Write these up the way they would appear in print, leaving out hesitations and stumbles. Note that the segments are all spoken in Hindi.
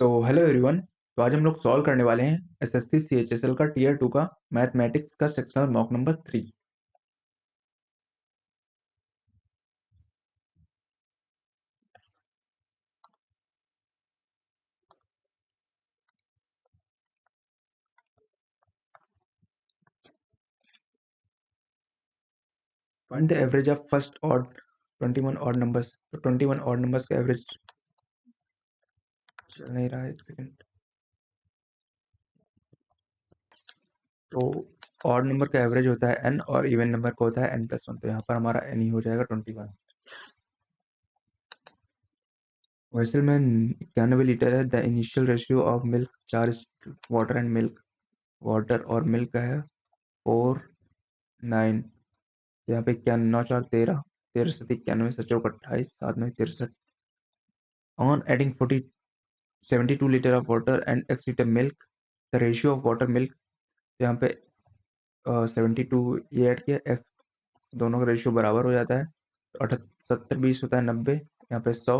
So hello everyone. तो आज हम लोग सॉल्व करने वाले हैं एसएससी सीएचएसएल का टीयर 2 का मैथमेटिक्स का sectional mock number 3। Find the average of first odd 21 odd numbers. तो 21 ऑड नंबर्स का एवरेज चल नहीं रहा है, एक सेकंड। तो ऑड नंबर का एवरेज होता है n और इवन नंबर का होता है n+1। तो यहाँ पर हमारा n ही हो जाएगा 21। वेसल में 91 लीटर है। The initial ratio of milk 4 water and milk. Water और मिल्क का है 4:9। यहाँ पे 91 9 4 13, 13 से 91 से चौक 28, 7 में 63। On adding 72 liter of water and x liter milk, the ratio of water milk, यहाँ पे 72 ये ऐड किया, x दोनों का रेशियो बराबर हो जाता है। तो 70 20 होता है 90, यहाँ पे 100,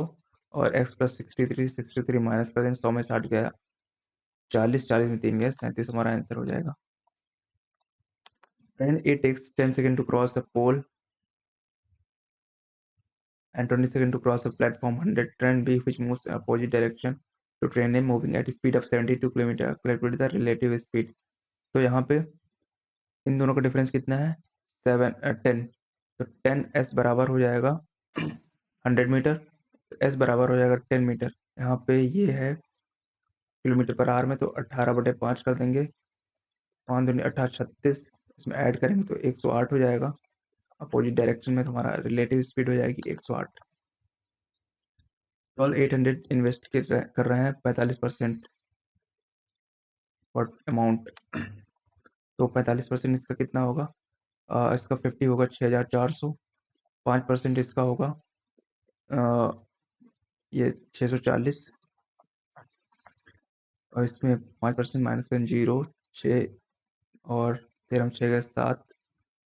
और x प्लस 63 माइनस कर देंगे, 100 में 60 गया 40, 40 में 3 गया 37, हमारा आंसर हो जाएगा। Then it takes 10 seconds to cross a pole and 20 seconds to cross a platform 100. Train B, which moves in opposite direction to train A moving at a speed of 72 kilometre, calculate the relative speed। तो यहाँ पे इन दोनों का डिफरेंस कितना है? 10। तो 10s बराबर हो जाएगा 100 मीटर, तो s बराबर हो जाएगा 10 मीटर। यहाँ पे ये है किलोमीटर पर आवर में, तो 18/5 कर देंगे, 5 दूनी 18 36, इसमें ऐड करेंगे तो 108 हो जाएगा। अपोजिट डायरेक्शन में तुम्हारा रिलेटिव स्पीड हो जाएगी 108। टोल 800 इन्वेस्ट कर रहे हैं 45% और अमाउंट। तो 45% इसका कितना होगा? इसका 50 होगा 6400। 5% इसका होगा ये 640, और इसमें 5% माइनस करें 0 6, और 13 6 गए 7,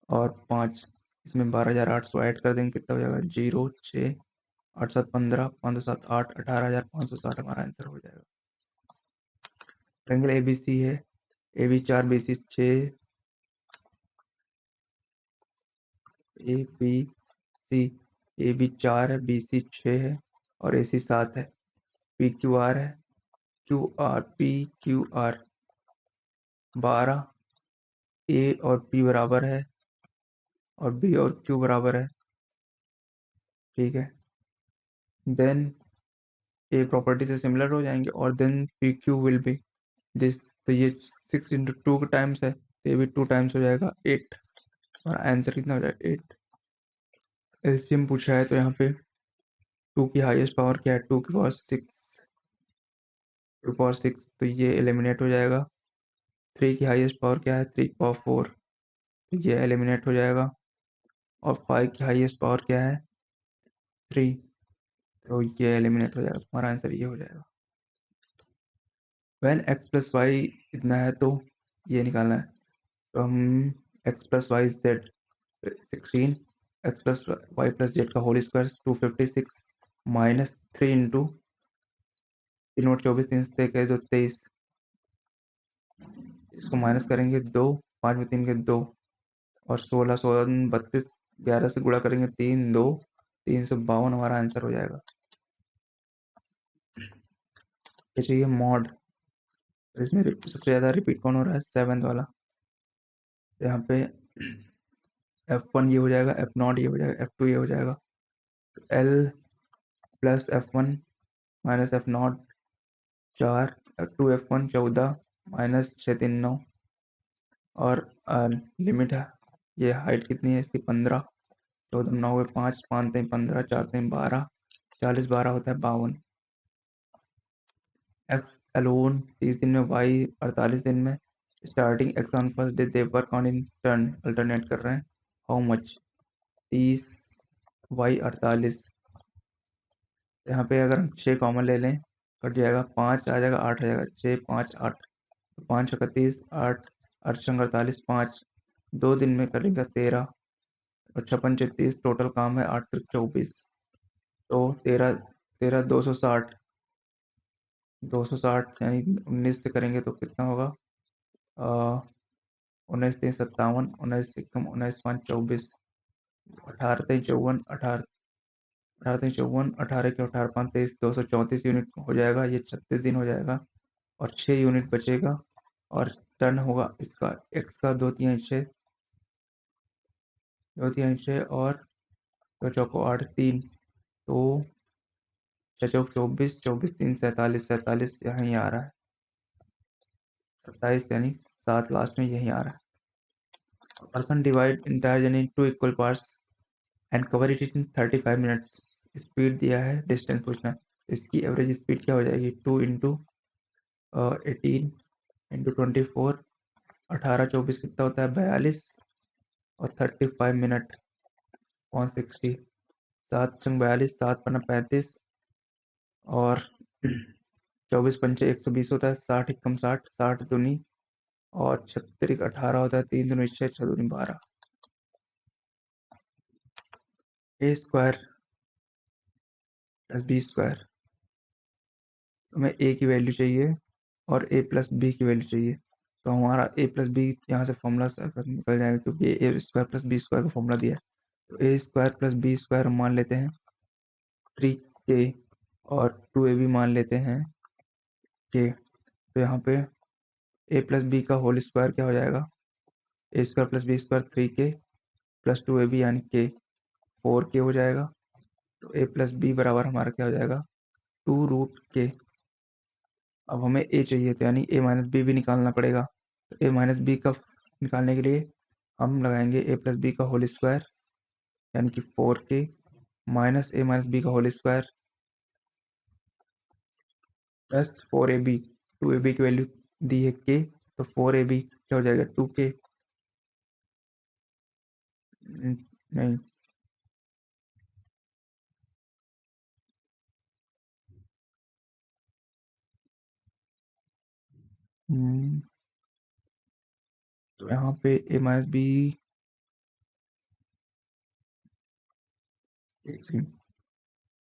और 5, इसमें 12,800 ऐड कर देंगे, कितना हो जाएगा? 0 6 8 7 15, 5 2 7 8, 18,560 हमारा आंसर हो जाएगा। ट्रायंगल ए बी सी है, A B 4 B C 6, A B C, A B 4 है, बी सी 6 है, और ए सी 7 है। पी क्यू आर है, Q R P Q R 12, ए और पी बराबर है, और बी और क्यू बराबर है, ठीक है। देन ए प्रॉपर्टी से सिमिलर हो जाएंगे, और then P Q will be this. तो ये 6 × 2 टाइम्स है, तो ये भी 2 टाइम्स हो जाएगा 8। और आंसर कितना हो जाएगा? 8। एलसीएम पूछा है, तो यहाँ पे 2 की हाईएस्ट पावर क्या है? 2 की पावर 6, 2 पावर 6, तो ये एलिमिनेट हो जाएगा। 3 की हाईएस्ट पावर क्या है? 3 की पावर 4, तो ये एलिमिनेट हो जाएगा। और 5 की हाईएस्ट पावर क्या है? 3, तो ये एलिमिनेट हो जाएगा। हमारा आंसर ये हो जाएगा। वैन एक्स प्लस वाई इतना है, तो ये निकालना है। तो हम x plus y z 16, x plus y plus z का होल स्क्वायर 256, माइनस 3 इंटू 3 और 24, 3 से 23, इसको माइनस करेंगे 2, 5 में 3 के 2, और 16 16 32, 11 से गुणा करेंगे 3 2, 352 हमारा आंसर हो जाएगा। ये चाहिए मॉड, तो इसमें सबसे ज़्यादा रिपीट कौन हो रहा है? 7th वाला। तो यहाँ पे F1 ये हो जाएगा, F0 ये हो जाएगा, F2 ये हो जाएगा। तो L plus F1 minus F0 4, F2 F1 14, minus 6 3 9, और लिमिट है, ये हाइट कितनी है इसकी? 15, 14 9 5, 5 3 15, 4 3 12, 40 12 होता है 52। एक्स अलोन 30 दिन में, वाई 48 दिन में। Starting x on first day, they work on in turn, alternate कर रहे हैं। How much? 30 वाई 48। यहाँ पे अगर हम 6 कॉमन ले लें, कट जाएगा, 5 आ जाएगा, 8 आ जाएगा, 6 5 8, 5 31 8, 8 48, 5 2 दिन में करेंगे 13, और 56 36, टोटल काम है 8 24, तो 13 13 260। 260 यानी 19 से करेंगे तो कितना होगा? 19 3 57, 19 19 5 24, 18 3 54, 18 18 3 54, 18 के 18 5 23, 234 यूनिट हो जाएगा। ये 36 दिन हो जाएगा और 6 यूनिट बचेगा और टर्न होगा इसका एक्स का 2 3 6, 2 3 6 और 2 चौको 8 3, तो 6 चौक 24, 24 3 47, 47 यहीं आ रहा है। 27 यानी 7 लास्ट में यहीं आ रहा है। Person divide entire journey to equal parts and cover it in 35 minutes. Speed दिया है, डिस्टेंस पूछना है। इसकी एवरेज स्पीड क्या हो जाएगी? 2 × 18 × 24, 18 24 कितना होता है? 42 और 35 मिनट 160, 7 × 42, 7 × 35 और 24 × 5 120 होता है। 60 × 60, 60 दूनी और 36 18 होता है। 3 दूनी 6, 6 दूनी 12। ए स्क्वायर प्लस बी स्क्वायर, तो हमें ए की वैल्यू चाहिए और ए प्लस बी की वैल्यू चाहिए। तो हमारा ए प्लस बी यहाँ से फॉर्मूला निकल जाएगा, क्योंकि ए स्क्वायर प्लस बी स्क्वायर का फॉर्मूला दिया है। तो ए स्क्वायर प्लस बी स्क्वायर मान लेते हैं 3k और 2ab मान लेते हैं k। तो यहाँ पे ए प्लस बी का होल स्क्वायर क्या हो जाएगा? A square plus B square 3k plus 2ab यानी k 4k हो जाएगा। तो ए प्लस बी बराबर हमारा क्या हो जाएगा? 2√k। अब हमें ए चाहिए, तो यानी ए माइनस बी भी निकालना पड़ेगा। तो ए माइनस बी का निकालने के लिए हम लगाएंगे ए प्लस बी का होल स्क्वायर यानी कि 4k माइनस ए माइनस बी का whole square plus 4ab। 2ab की वैल्यू दी है k, तो 4ab क्या हो जाएगा? 2k। नहीं, हम्म, तो यहाँ पे ए माइनस बी, एक सेकेंड,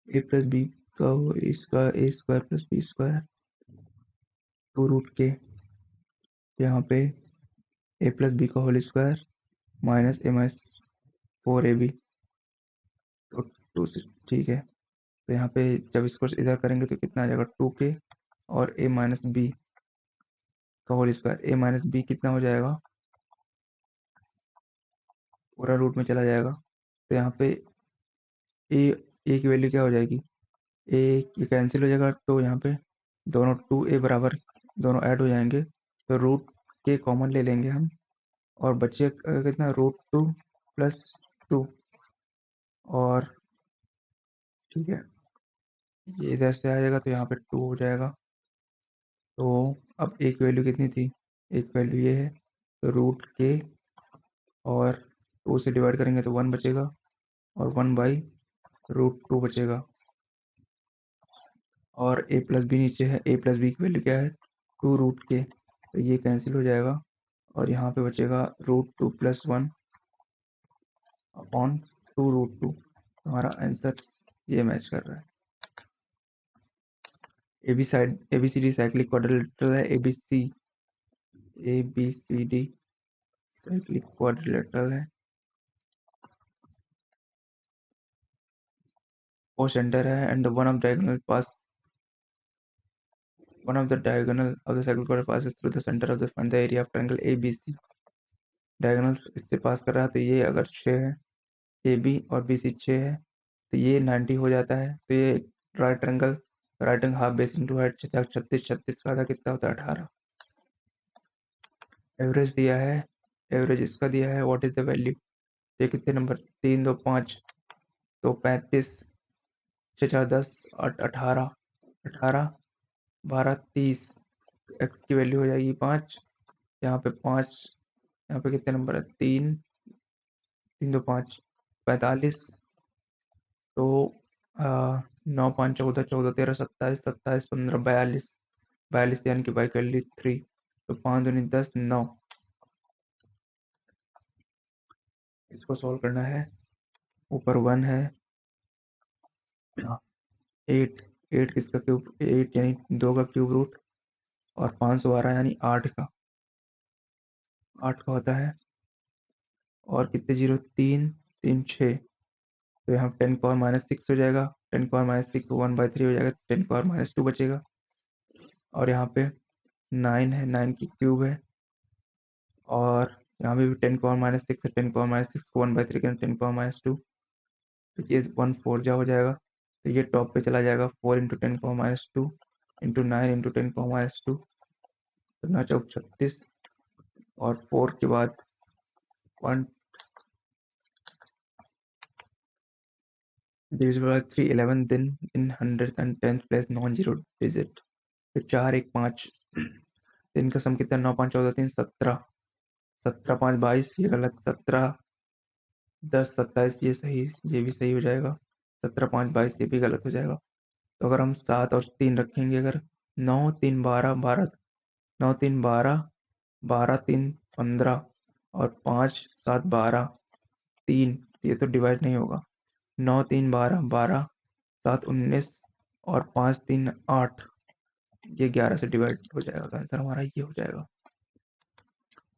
ए प्लस बी का इसका A square plus B square 2√k, यहाँ पे ए प्लस बी का होल स्क्वायर माइनस ए माइनस 4ab, तो 2 से ठीक है। तो यहाँ पे जब इसको इधर करेंगे तो कितना आ जाएगा? 2k और ए माइनस बी का होल स्क्वायर। ए माइनस बी कितना हो जाएगा? पूरा रूट में चला जाएगा। तो यहाँ पे ए ए की वैल्यू क्या हो जाएगी? ए ये कैंसिल हो जाएगा, तो यहाँ पे दोनों 2a बराबर दोनों ऐड हो जाएंगे, तो रूट के कॉमन ले लेंगे हम और बचे कितना? √2 + 2। और ठीक है, ये इधर से आ जाएगा तो यहाँ पे 2 हो जाएगा। तो अब एक वैल्यू कितनी थी? एक वैल्यू ये है, तो √k और 2 से डिवाइड करेंगे तो 1 बचेगा और 1/√2 बचेगा। और ए प्लस बी नीचे है, ए प्लस बी की वैल्यू क्या है? 2√k, तो ये कैंसिल हो जाएगा और यहाँ पे बचेगा √2 + 1 अपॉन 2√2। हमारा आंसर ये मैच कर रहा है। ABCD साइक्लिक क्वाड्रिलेटरल है। ABCD साइक्लिक क्वाड्रिलेटरल है। O center है and the one of the diagonal of the cyclic quadrant passes through the center of the find the area of triangle ABC। Diagonal इससे पास कर रहा है, तो ये अगर 6 है, AB और BC 6 है, तो ये 90 हो जाता है। तो ये right angle half base into height 36, 36 का आधा कितना होता है? 18। एवरेज दिया है, एवरेज इसका दिया है, व्हाट इज द वैल्यू? ये कितने नंबर? 3 2 5, तो 35, 6 4 10, 8 18, 18 12 30। एक्स की वैल्यू हो जाएगी 5, यहाँ पे 5, यहाँ पे कितने नंबर है? 3 3 2 5 45, तो 9 5 14, 14 13 27, 27 15 42, 42 यानी कि बाई कर ली 3, तो 5 दूनी 10 9। इसको सॉल्व करना है। ऊपर 1 है, 8 8 किसका क्यूब, 8 यानी 2 का क्यूब रूट, और 512 यानी 8 का होता है। और कितने जीरो, 3 3 6, तो यहाँ 10⁻⁻6 हो जाएगा। 10⁻⁻6 1/3 हो जाएगा, 10⁻⁻2 बचेगा। और यहाँ पे 9 है, 9 की क्यूब है। और यहाँ पे भी 10⁻⁻6 है, 10⁻⁻6 को 1/3 करें, 10⁻�2, तो ये 1/4 जा हो जाएगा। तो ये टॉप पे चला जाएगा, 4 इंटू 10⁻2 इंटू 9 इंटू 10⁻2, तो 9 चौक 36, और 4 के बाद 1 divisible by 3 11, then in 110th place non zero digit, तो 4 1 5, तो इनका सम कितना, 9 5 14 3 17, 17 5 22, ये गलत, 17 10 27, ये सही, ये भी सही हो जाएगा। 17 5 22, ये भी गलत हो जाएगा। तो अगर हम 7 और 3 रखेंगे, अगर 9 3 12 12, 9 3 12, 12 3 15, और 5 7 12 3, ये तो डिवाइड नहीं होगा। 9 3 12 12, 7 19, और 5 3 8, ये 11 से डिवाइड हो जाएगा, तो आंसर हमारा ये हो जाएगा।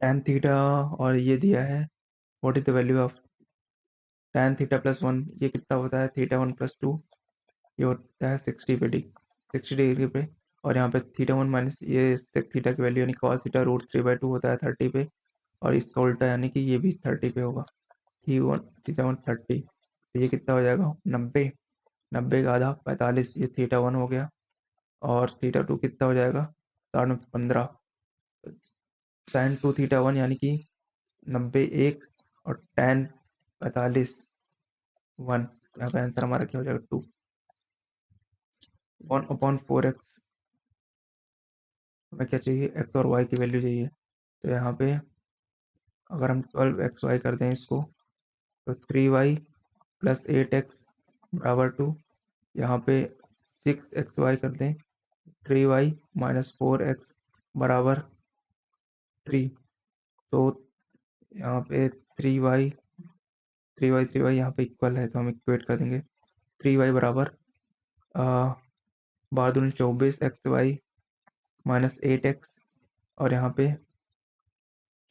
tan थीटा, और ये दिया है what is the value of tan theta plus 1, ये कितना होता है, थीटा 1 प्लस 2, ये होता है 60 डिग्री पे। और यहाँ पे थीटा 1 माइनस ये sec थीटा की वैल्यू यानी cos थीटा √3/2 होता है 30 पे, और इसका उल्टा यानी कि ये भी 30 पे होगा, थीटा 1 30, तो ये कितना हो जाएगा, 90, 90 का आधा 45, ये थीटा 1 हो गया। और थीटा 2 कितना हो जाएगा, 15, साइन 2 थीटा 1 यानी कि 90 1, और tan 45 1, यहाँ पे आंसर हमारा क्या हो जाएगा, 2। 1/4x, हमें क्या चाहिए, x और y की वैल्यू चाहिए। तो यहाँ पे अगर हम 12xy कर दें इसको, तो 3y प्लस 8x बराबर 2, यहाँ पे 6xy कर दें, 3y माइनस 4x बराबर 3, तो यहाँ पे 3y यहाँ पे इक्वल है, तो हम इक्वेट कर देंगे। 3y बराबर 12 दूनी 24 xy माइनस 8x, और यहाँ पे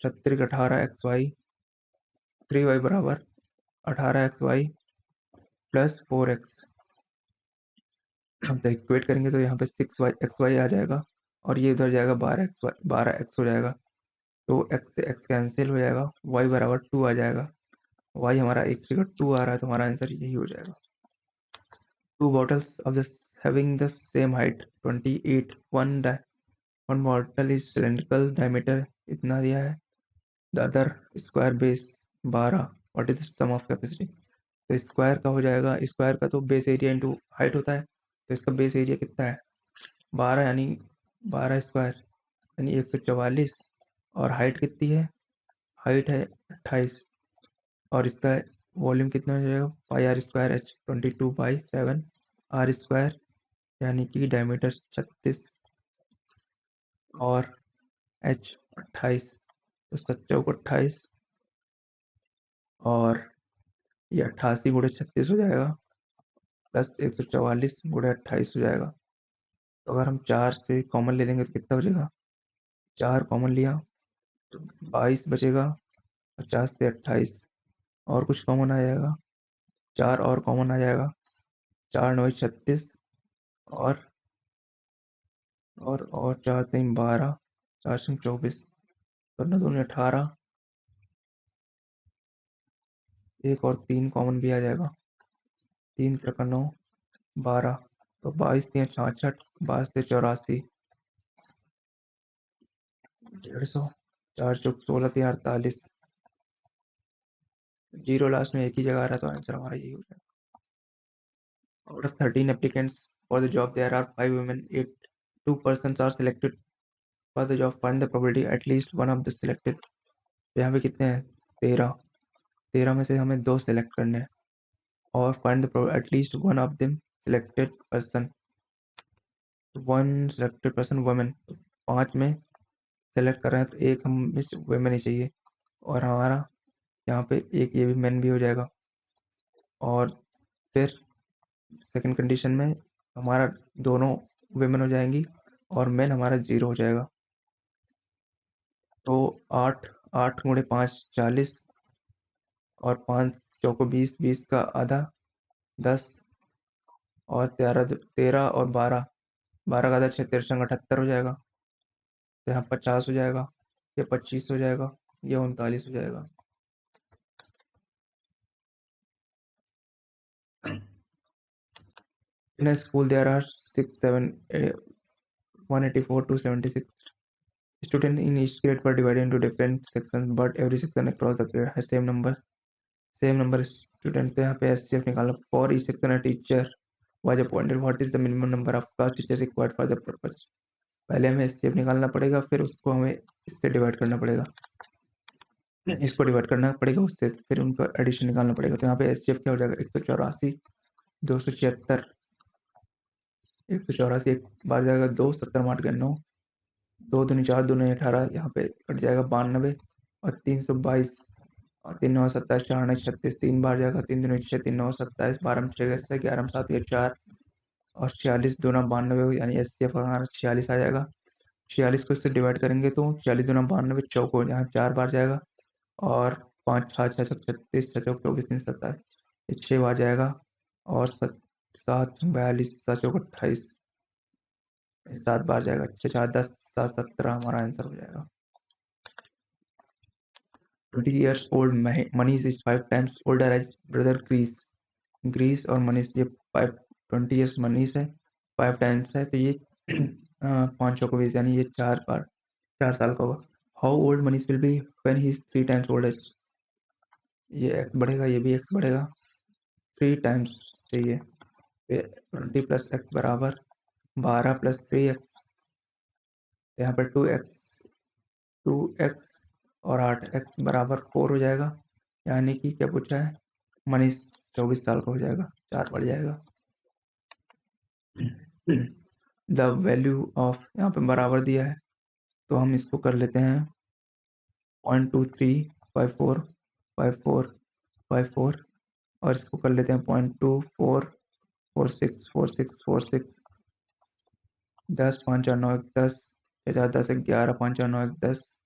36 18 xy, 3y बराबर 18 xy प्लस 4x, हम तो इक्वेट करेंगे तो यहाँ पे 6 xy आ जाएगा, और ये उधर जाएगा 12x हो जाएगा, तो x से x कैंसिल हो जाएगा, y बराबर 2 आ जाएगा। y हमारा एक जगह 2 आ रहा है, तो हमारा आंसर यही हो जाएगा। 2 bottles of this having the same height 28, one bottle is cylindrical diameter इतना दिया है, the other square base 12, what is the sum of capacity, तो स्क्वायर का हो जाएगा, स्क्वायर का तो बेस एरिया इंटू हाइट होता है, तो इसका बेस एरिया कितना है, 12, यानी 12 स्क्वायर यानी 144, और हाइट कितनी है, हाइट है 28, और इसका वॉल्यूम कितना हो जाएगा, 5r² h 22/7 r², यानी कि डायमीटर 36, और h 28, तो 7×28, और ये 88×36 हो जाएगा, प्लस 144×28 हो जाएगा। तो अगर हम 4 से कॉमन ले लेंगे तो कितना बचेगा, 4 कॉमन लिया तो 22 बचेगा, 50 से 28, और कुछ कॉमन आ जाएगा, 4 और कॉमन आ जाएगा, 4 9 36, और 4 3 12, 4 6 24, तो 9 दूनी 18, एक और 3 कॉमन भी आ जाएगा, 3 3 9 12, तो 22 3 66, 22 से 84, 150, 4 चौक 16 3 48, जीरो लास्ट में एक ही जगह आ रहा है, तो आंसर हमारा यही हो जाएगा। Out of 13 applicants for the job, there are 5 women, 2 persons are selected for the job. Find the probability at least one of the selected. तो यहाँ पे कितने हैं, 13, 13 में से हमें 2 सेलेक्ट करने हैं, और find the at least one of them selected person, one selected person women, तो 5 में सेलेक्ट कर रहे हैं, तो एक हम women ही चाहिए, और हमारा यहाँ पे एक ये भी मैन भी हो जाएगा। और फिर सेकंड कंडीशन में हमारा दोनों वुमेन हो जाएंगी और मेन हमारा 0 हो जाएगा। तो 8, 8 × 5 40, और 5 चौको 20, 20 का आधा 10, और 13 और 12, 12 का आधा 6, 13 78 हो जाएगा। तो यहाँ 50 हो जाएगा, ये 25 हो जाएगा, ये 39 हो जाएगा। In a school there are 6, 7, 184 to 76 students in each grade were divided into different sections, but every section across the grade has same number students। तो यहाँ पे SCF निकालना। For each section a teacher was appointed। What is the minimum number of class teachers required for the purpose? पहले हमें SCF निकालना पड़ेगा, फिर उसको हमें इससे डिवाइड करना पड़ेगा, इसको डिवाइड करना पड़ेगा उससे, फिर उनका एडिशन निकालना पड़ेगा। तो यहाँ पे SCF क्या हो जाएगा, 184, 276, 184 एक बार जाएगा 2, 70 8 9, 2 दूनी 4, 2 9 18, यहाँ पे कट जाएगा 92, और 322, और 3 9 27, 4 9 36, 3 बार जाएगा, 3 दूनी 6, 3 9 27, 12 6 11 7 ये 4, और 46 दूना 92, यानी SCF हमारा 46 आ जाएगा। 46 को इससे डिवाइड करेंगे तो 40 दूना 92 चौको, यहाँ 4 बार जाएगा, और 5 6 6 36, 6 चौक 24, 3 27, ये 6 बार जाएगा, और 7 42, 7 चौक 28, 7 बार जाएगा, 6 4 10, 7 17 हमारा आंसर हो जाएगा। 20 years old Manish is 5 times older as brother Greece और मनीष, ये 20 years मनीष है, 5 टाइम्स है, तो ये 5 चौको 20, यानी ये 4 बार 4 साल का होगा। How old Manish will be when he is 3 times old age. ये x बढ़ेगा, ये भी x बढ़ेगा, 3 टाइम्स चाहिए। 20 + x बराबर 12 + 3x, यहाँ पर 2x और 8x बराबर 4 हो जाएगा, यानी कि क्या पूछा है, मनीष 24 साल का हो जाएगा, 4 बढ़ जाएगा। द वैल्यू ऑफ, यहाँ पे बराबर दिया है, तो हम इसको कर लेते हैं 0.2354 54 54, और इसको कर लेते हैं 0.2446 46 46, 10 5 4 9 1 10, 6 4 10 11 5 4 9 1 10,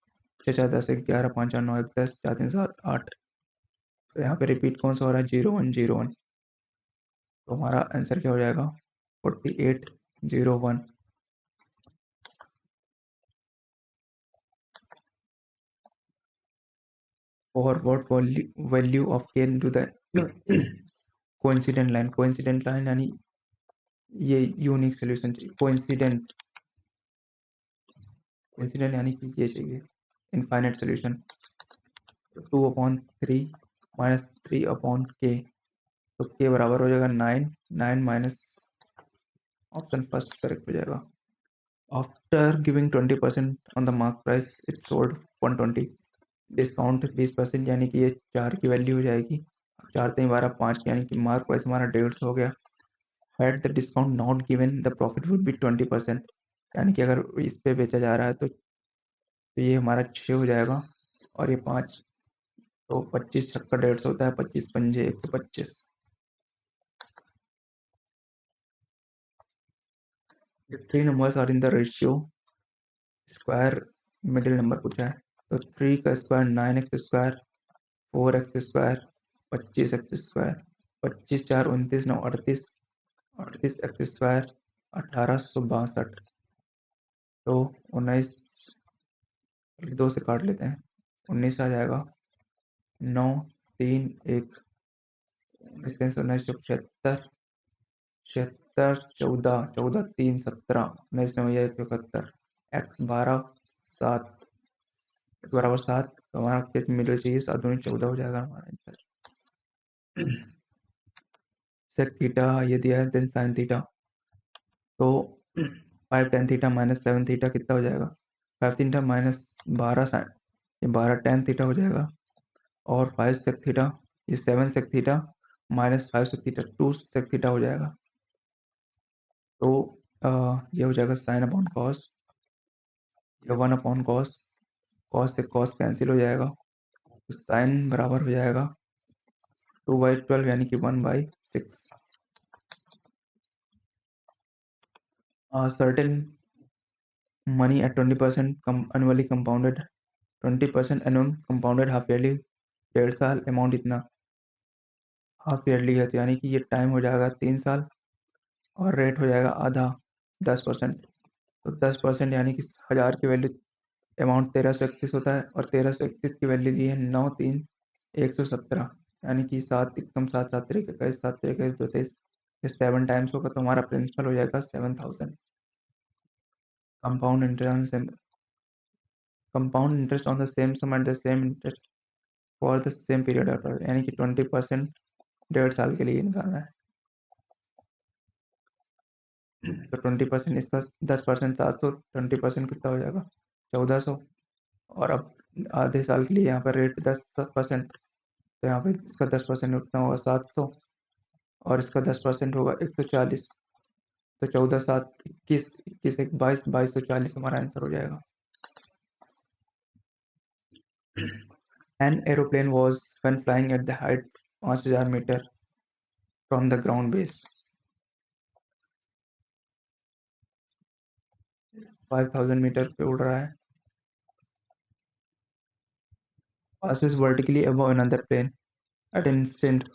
6 4 10 11 5 4 9 1 10, 4 3 7 8। तो यहाँ पे रिपीट कौन सा हो रहा है, 0101, तो हमारा आंसर क्या हो जाएगा, 4801। For what value of k into the coincident line यानी ये यूनिक सोल्यूशन चाहिए। कोइंसिडेंट यानी कि ये चाहिए इनफाइनाइट सोल्यूशन। 2/3 - 3/k, तो k बराबर हो जाएगा 9, 9 माइनस, ऑप्शन फर्स्ट करेक्ट हो जाएगा। After giving 20% on the mark price it sold 120, discount 20%, यानी कि ये 4 की वैल्यू हो जाएगी, 4 3 12 5, यानी कि मार्क प्राइस हमारा 150 हो गया। Had the discount not given the profit would be 20%, यानी कि अगर इस पे बेचा जा रहा है तो ये हमारा 6 हो जाएगा, और ये 5, तो 25 छक्का 150 होता है, 25 पंजे 125। If 3 numbers are in the ratio square, middle number पूछा है, तो 3 का square 9x², 4x², 25x², 25 4 29 9 38, 38x², 1862, तो 19 2 से काट लेते हैं, 19 आ जाएगा, 9 3 1, 19 19 76, 76 14 14 3 17, 19 9 71, x 12 7, x बराबर 7, तो हमारा कितने मिडिल चाहिए, 7 दूनी 14 हो जाएगा हमारा आंसर। सेक थीटा ये दिया है, देन साइन थीटा, तो 5 tan थीटा माइनस 7 थीटा कितना हो जाएगा, 5 थीटा माइनस 12 साइन, ये 12 tan थीटा हो जाएगा, और 5 सेक थीटा, ये 7 sec theta minus 5 sec theta, 2 sec theta हो जाएगा, तो ये हो जाएगा साइन अपॉन कॉस, या 1/cos, कॉस से कॉस कैंसिल हो जाएगा, तो साइन बराबर हो जाएगा 2/12, यानी कि 1/6। certain money at 20% annually compounded, 20% annual compounded half yearly, 1.5 साल अमाउंट इतना हाफ ईयरली है, तो यानी कि ये टाइम हो जाएगा 3 साल और रेट हो जाएगा आधा 10%। तो 10% यानी कि 1000 की वैल्यू अमाउंट 1331 होता है और 1331 की वैल्यू दी है 9 3 117, यानी कि 7 एकम 7 7 सात तरीके 32, ये 7 टाइम्स होगा तो हमारा प्रिंसिपल हो जाएगा 7000। Compound interest on the same sum at the same interest for the same period of time, यानी कि 20% 1.5 साल के लिए निकालना है। तो 20% इसका 10% 700, 20% कितना हो जाएगा 1400, और अब आधे साल के लिए यहाँ पर रेट 10%, तो यहाँ पे इसका 10% उतना होगा 700 और इसका 10% होगा 140, तो 14 7 21 21 1 22 2240 हमारा आंसर हो जाएगा। An aeroplane was when flying at the height 5000 metre from the ground base, 5000 metre पे उड़ रहा है, passes vertically above another plane at an instant,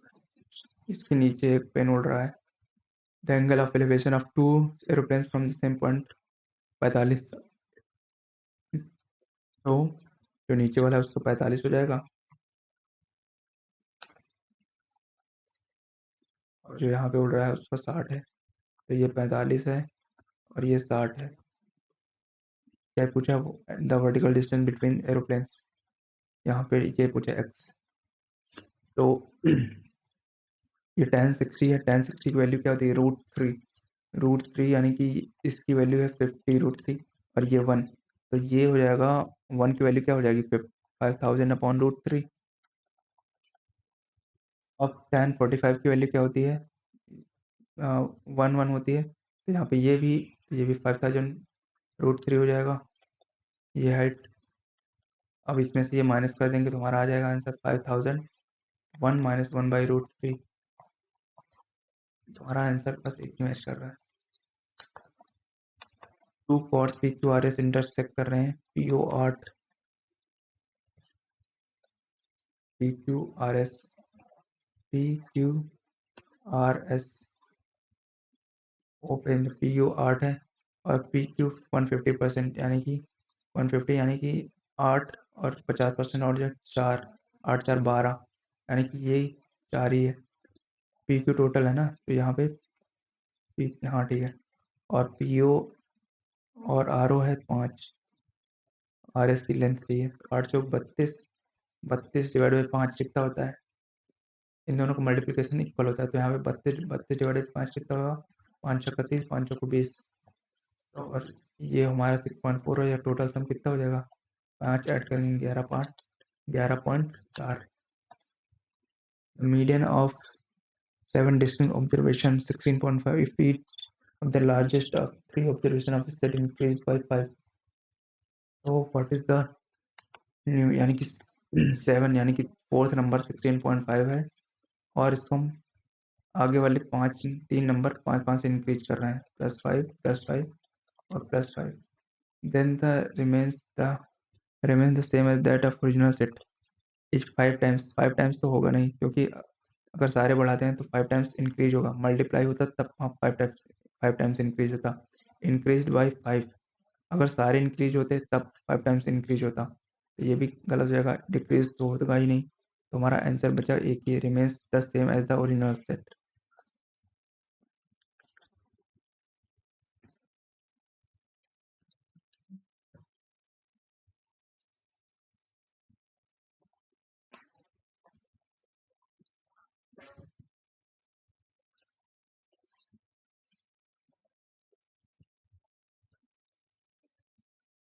इसके नीचे एक प्लेन उड़ रहा है, the angle of elevation of two aeroplanes from the same point 45, तो जो नीचे वाला है उसका 45 हो जाएगा और जो यहाँ पे उड़ रहा है उसका 60 है, तो ये 45 है और ये 60 है। क्या पूछा, the vertical distance between aeroplanes, यहाँ पे ये पूछा x, तो ये tan 60 है, tan 60 की वैल्यू क्या होती है √3, यानी कि इसकी वैल्यू है 50√3 और ये 1, तो ये हो जाएगा 1 की वैल्यू क्या हो जाएगी 5000/√3। अब tan 45 की वैल्यू क्या होती है 1 होती है, तो यहाँ पे ये भी 5000√3 हो जाएगा, ये हाइट। अब इसमें से ये माइनस कर देंगे तो हमारा आ जाएगा आंसर 5001 - 1/√3, तो हमारा आंसर बस एक मैच कर रहा है। 2 कॉर्ड्स PQRS इंटरसेक्ट कर रहे हैं, PO8 PQRS ओपन PO8 है और PQ 150%, यानी कि 150 यानी कि 8 और 50% और जो 4, 8 4 12, यानी कि ये 4 ही है। PQ टोटल है ना, तो यहाँ पे हाँ ठीक है, और PO और RO है 5, RS की लेंथ चाहिए, 8 चौक 32, 32 डिवाइड बाई 5 कितना होता है, इन दोनों का मल्टीप्लिकेशन इक्वल होता है, तो यहाँ पे 32 डिवाइड बाई 5 कितना होगा 5 छक्का 30, 5 चौको 20, और ये हमारा 6.4 हो, या टोटल सम कितना हो जाएगा 5 ऐड करेंगे 11.4। Median of 7 distinct observations 16.5 if each of the largest of 3 observation of the set increased by 5, तो what is the न्यू, यानी कि 7 यानी कि फोर्थ नंबर 16.5 है और इसको हम आगे वाले 3 नंबर 5 5 से इंक्रीज कर रहे हैं, +5 और +5, then the remains the same as that of original set is 5 times तो होगा नहीं, क्योंकि अगर सारे बढ़ाते हैं तो 5 टाइम्स इंक्रीज होगा, मल्टीप्लाई होता तब 5 टाइम्स इंक्रीज होता, इंक्रीज बाई 5, अगर सारे इंक्रीज होते तब 5 टाइम्स इंक्रीज होता, तो ये भी गलत हो जाएगा, डिक्रीज तो होगा ही नहीं, तो हमारा आंसर बचा एक ही, remains the same as the original set.